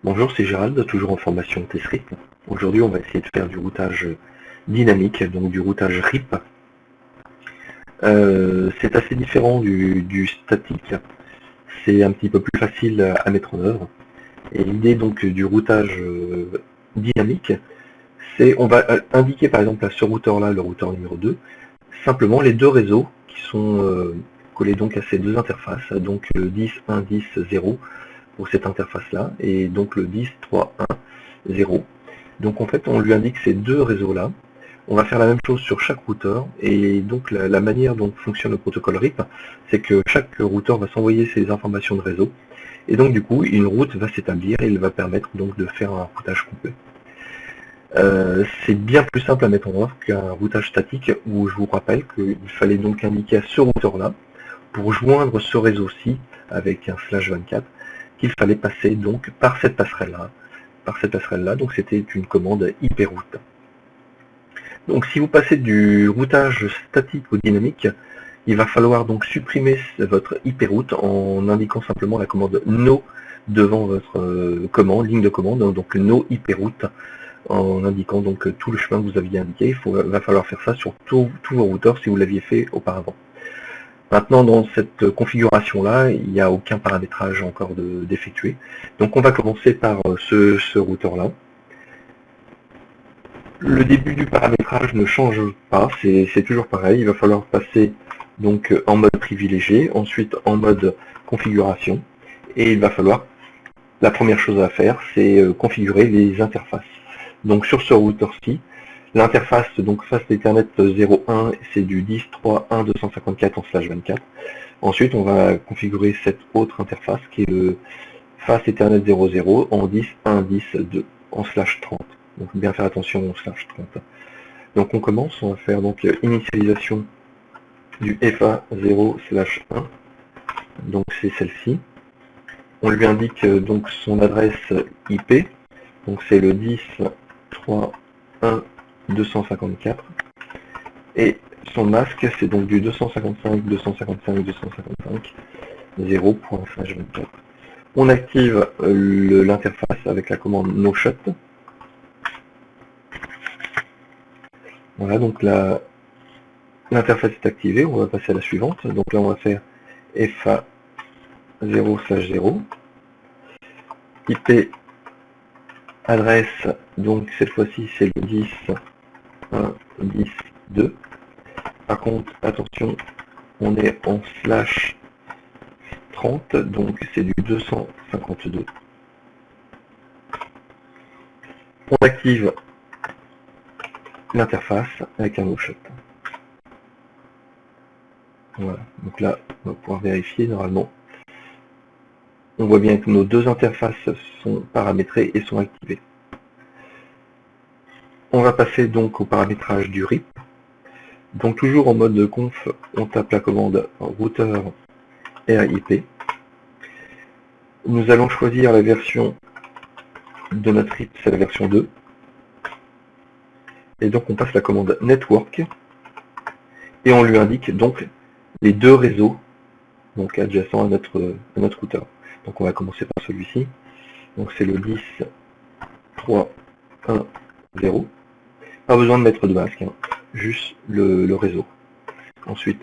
Bonjour, c'est Gérald, toujours en formation Test-RIP. Aujourd'hui, on va essayer de faire du routage dynamique, donc du routage RIP. C'est assez différent du statique, c'est un petit peu plus facile à mettre en œuvre. Et l'idée donc du routage dynamique, c'est on va indiquer par exemple à ce routeur-là, le routeur numéro 2, simplement les deux réseaux qui sont collés donc à ces deux interfaces, donc le 10.1.10.0 pour cette interface-là, et donc le 10.3.1.0. Donc en fait, on lui indique ces deux réseaux-là. On va faire la même chose sur chaque routeur, et donc la manière dont fonctionne le protocole RIP, c'est que chaque routeur va s'envoyer ses informations de réseau, et donc du coup, une route va s'établir, et il va permettre donc de faire un routage complet. C'est bien plus simple à mettre en œuvre qu'un routage statique, où je vous rappelle qu'il fallait donc indiquer à ce routeur-là, pour joindre ce réseau-ci avec un /24, qu'il fallait passer donc par cette passerelle-là, donc c'était une commande IP route. Donc si vous passez du routage statique au dynamique, il va falloir donc supprimer votre IP route en indiquant simplement la commande no devant votre ligne de commande, donc no IP route, en indiquant donc tout le chemin que vous aviez indiqué. Il va falloir faire ça sur tous vos routeurs si vous l'aviez fait auparavant. Maintenant, dans cette configuration-là, il n'y a aucun paramétrage encore d'effectuer. Donc on va commencer par ce routeur-là. Le début du paramétrage ne change pas, c'est toujours pareil. Il va falloir passer donc en mode privilégié, ensuite en mode configuration, et il va falloir, la première chose à faire, c'est configurer les interfaces. Donc sur ce routeur-ci, l'interface, donc face Ethernet 01, c'est du 10.3.1.254 en /24. Ensuite, on va configurer cette autre interface qui est le face Ethernet 00 en 10.1.10.2 en /30. Donc bien faire attention au /30. Donc on commence, on va faire donc initialisation du FA0/1. Donc c'est celle-ci. On lui indique donc son adresse IP. Donc c'est le 10.3.1.254. Et son masque, c'est donc du 255.255.255 0./24. On active l'interface avec la commande no shut. Voilà, donc l'interface est activée, on va passer à la suivante. Donc là, on va faire FA0/0. IP adresse, donc cette fois-ci, c'est le 10.1.10.2. Par contre, attention, on est en /30, donc c'est du 252. On active l'interface avec un no shut. Voilà, donc là, on va pouvoir vérifier normalement. On voit bien que nos deux interfaces sont paramétrées et sont activées. On va passer donc au paramétrage du RIP. Donc toujours en mode conf, on tape la commande routeur RIP. Nous allons choisir la version de notre RIP, c'est la version 2. Et donc on passe la commande network et on lui indique donc les deux réseaux donc adjacents à notre routeur. Donc on va commencer par celui-ci. Donc c'est le 10.3.1.0. Pas besoin de mettre de masque, hein, juste le réseau. Ensuite,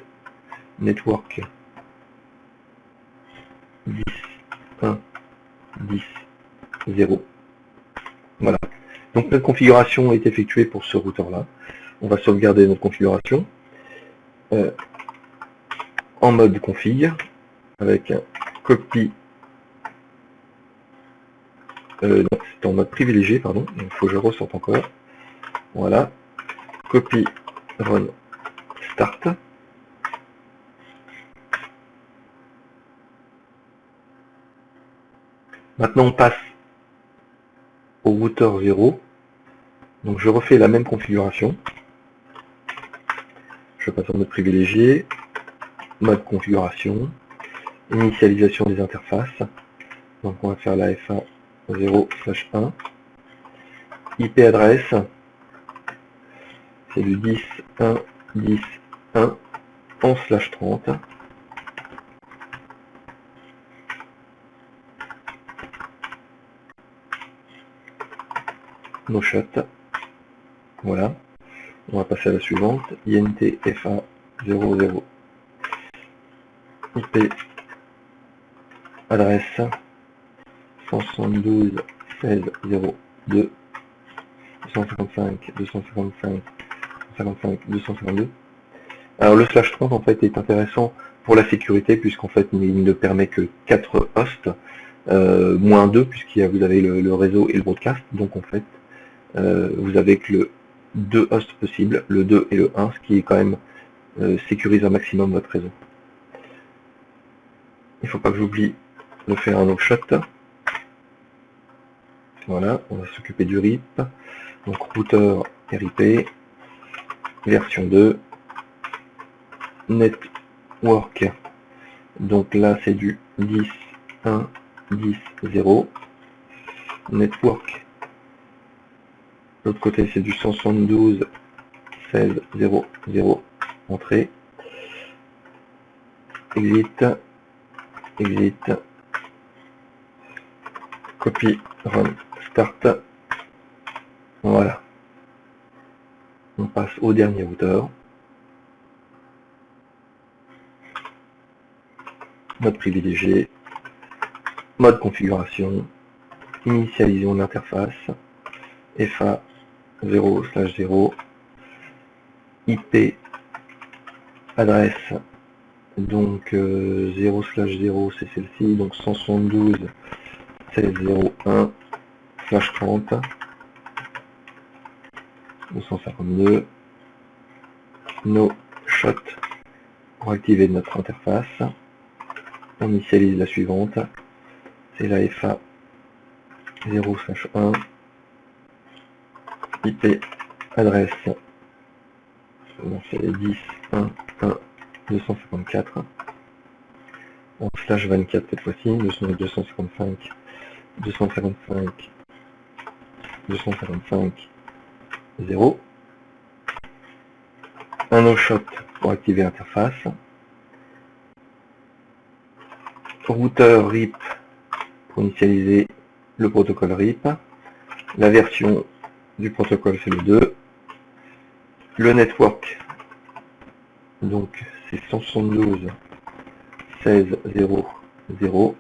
network 10.1.10.0. Voilà. Donc notre configuration est effectuée pour ce routeur-là. On va sauvegarder notre configuration en mode config avec un copy. C'est en mode privilégié, pardon. Il faut que je ressorte encore. Voilà. Copy run start. Maintenant on passe au routeur 0. Donc je refais la même configuration. Je passe en mode privilégié, mode configuration, initialisation des interfaces. Donc on va faire la FA0/1. IP adresse, c'est du 10.1.10.1 en /30. no shot. Voilà. On va passer à la suivante. INT FA 00. IP adresse 172.16.02 255 255 255 252. Alors le /30 en fait est intéressant pour la sécurité puisqu'en fait il ne permet que 4 hosts, moins 2 vous avez le réseau et le broadcast, donc en fait vous avez que le 2 hosts possibles, le 2 et le 1, ce qui est quand même sécurise un maximum votre réseau. Il ne faut pas que j'oublie de faire un no-shot. Voilà, on va s'occuper du RIP. Donc routeur RIP, version 2, network. Donc là c'est du 10.1, 10.0. Network. L'autre côté c'est du 172.16.0.0. Entrée. Exit. Exit. Copy. Run. Start. Voilà. On passe au dernier routeur. Mode privilégié. Mode configuration. Initialisons l'interface. FA 0/0. IP adresse. Donc 0/0 c'est celle-ci. Donc 172.16.0.1/30. 252. No shot pour activer notre interface. On initialise la suivante. C'est la FA 0/1. IP adresse. C'est 10.1.1.254. En /24 cette fois-ci. 255. 255. 255. 0. Un no-shot pour activer l'interface. Routeur RIP pour initialiser le protocole RIP. La version du protocole c'est le 2. Le network, donc c'est 172.16.0.0.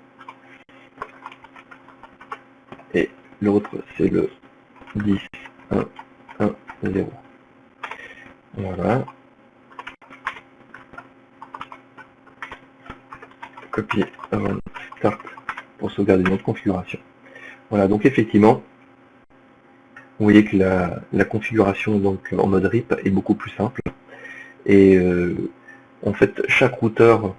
Et l'autre c'est le 10.1.1.0. Voilà. Copy, run, start pour sauvegarder notre configuration. Voilà, donc effectivement, vous voyez que la configuration donc en mode RIP est beaucoup plus simple. Et en fait, chaque routeur,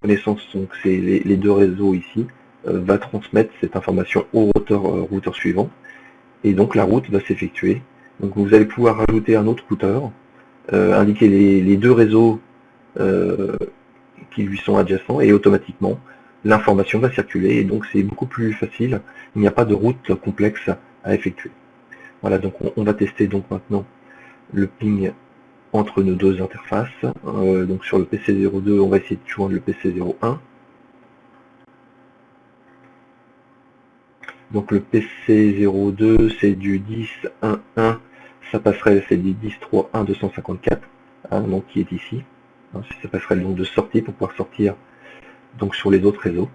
connaissant donc c'est les deux réseaux ici, va transmettre cette information au routeur suivant. Et donc la route va s'effectuer. Donc vous allez pouvoir rajouter un autre routeur, indiquer les deux réseaux qui lui sont adjacents et automatiquement l'information va circuler et donc c'est beaucoup plus facile, il n'y a pas de route complexe à effectuer. Voilà, donc on va tester donc maintenant le ping entre nos deux interfaces. Donc sur le PC02 on va essayer de joindre le PC01. Donc le PC02 c'est du 10.1.1, sa passerelle c'est du 10.3.1.254, donc qui est ici. C'est sa passerelle donc de sortie pour pouvoir sortir donc sur les autres réseaux.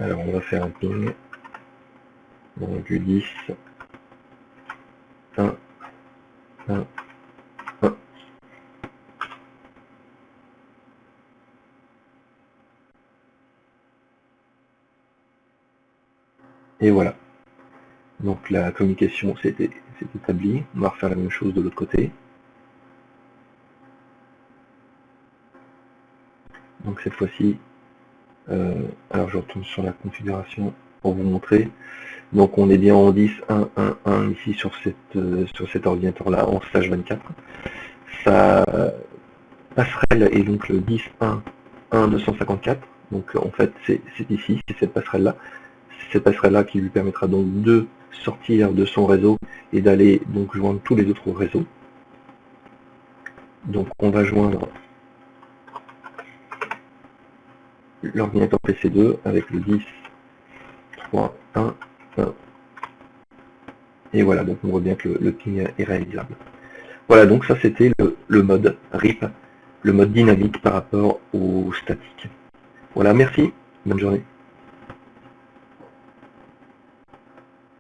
Alors on va faire un ping donc du 10 1 1 1. Et voilà. Donc la communication s'est établie. On va refaire la même chose de l'autre côté. Donc cette fois-ci, alors je retourne sur la configuration pour vous montrer. Donc on est bien en 10.1.1.1 ici sur cet ordinateur-là en /24. Sa passerelle est donc le 10.1.1.254. Donc en fait c'est ici, c'est cette passerelle-là. C'est cette passerelle-là qui lui permettra donc de sortir de son réseau et d'aller donc joindre tous les autres réseaux. Donc on va joindre l'ordinateur PC2 avec le 0.1. Et voilà, donc on voit bien que le ping est réalisable. Voilà, donc ça c'était le mode RIP, le mode dynamique par rapport au statique. Voilà, merci, bonne journée.